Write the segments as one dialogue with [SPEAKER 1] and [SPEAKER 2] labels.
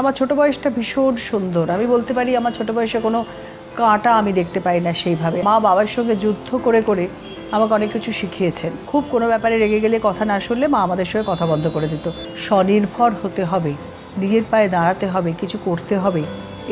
[SPEAKER 1] আমার ছোট বয়সটা ভীষণ সুন্দর। আমি বলতে পারি আমার ছোট বয়সে কোনো কাঁটা আমি দেখতে পাই না সেইভাবে। মা বাবার সঙ্গে যুদ্ধ করে করে আমাকে অনেক কিছু শিখিয়েছেন। খুব কোনো ব্যাপারে রেগে গেলে কথা না শুনলে মা আমাদের সঙ্গে কথা বন্ধ করে দিত। স্বনির্ভর হতে হবে, নিজের পায়ে দাঁড়াতে হবে, কিছু করতে হবে,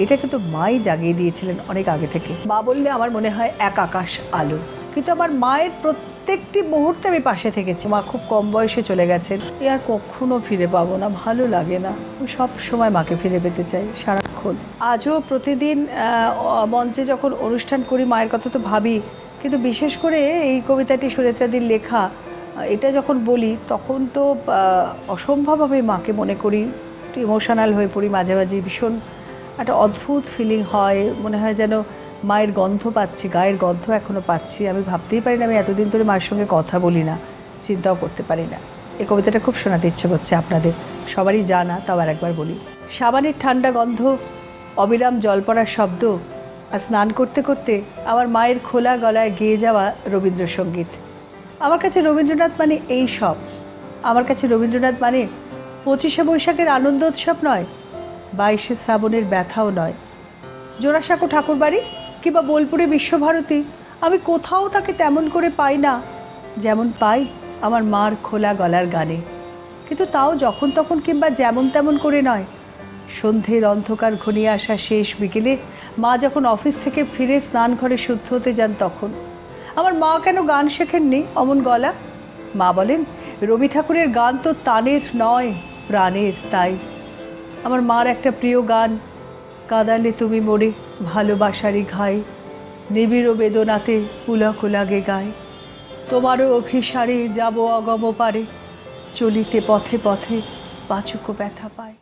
[SPEAKER 1] এটা কিন্তু মাই জাগিয়ে দিয়েছিলেন অনেক আগে থেকে। মা বললে আমার মনে হয় এক আকাশ আলো। কিন্তু আমার মায়ের প্রত্যেকটি মুহূর্তে আমি পাশে থেকেছি। মা খুব কম বয়সে চলে গেছেন, এ আর কখনো ফিরে পাবো না, ভালো লাগে না। আমি সব সময় মাকে ফিরে পেতে চাই সারাক্ষণ। আজও প্রতিদিন মঞ্চে যখন অনুষ্ঠান করি মায়ের কথা তো ভাবি, কিন্তু বিশেষ করে এই কবিতাটি সুনেত্রাদির লেখা, এটা যখন বলি তখন তো অসম্ভব আমি মাকে মনে করি, একটু ইমোশনাল হয়ে পড়ি মাঝে মাঝে। ভীষণ একটা অদ্ভুত ফিলিং হয়, মনে হয় যেন মায়ের গন্ধ পাচ্ছি, গায়ের গন্ধ এখনও পাচ্ছি। আমি ভাবতেই পারি না আমি এতদিন ধরে মায়ের সঙ্গে কথা বলি না, চিন্তাও করতে পারি না। এই কবিতাটা খুব শোনাতে ইচ্ছে করছে আপনাদের, সবারই জানা, তাও আর একবার বলি। সাবানের ঠান্ডা গন্ধ, অবিরাম জল পড়ার শব্দ, আর স্নান করতে করতে আমার মায়ের খোলা গলায় গেয়ে যাওয়া রবীন্দ্রসঙ্গীত। আমার কাছে রবীন্দ্রনাথ মানে এই সব। আমার কাছে রবীন্দ্রনাথ মানে 25শে বৈশাখের আনন্দোৎসব নয়, 22শে শ্রাবণের ব্যথাও নয়। জোড়াসাঁকো ঠাকুরবাড়ি কিংবা বোলপুরে বিশ্বভারতী, আমি কোথাও তাকে তেমন করে পাই না যেমন পাই আমার মার খোলা গলার গানে। কিন্তু তাও যখন তখন কিংবা যেমন তেমন করে নয়। সন্ধ্যের অন্ধকার ঘনিয়ে আসা শেষ বিকেলে মা যখন অফিস থেকে ফিরে স্নান ঘরে শুদ্ধ হতে যান, তখন আমার মা কেন গান শেখেননি অমন গলা? মা বলেন, রবি ঠাকুরের গান তো তানের নয়, প্রাণের। তাই আমার মার একটা প্রিয় গান, কাঁদালে তুমি মোরে ভালোবাসারই ঘাই, নিবিড় বেদনাতে পুলক লাগে গায়, তোমারও অভিসারে যাব অগম পারে, চলিতে পথে পথে পাচুক ব্যথা পায়।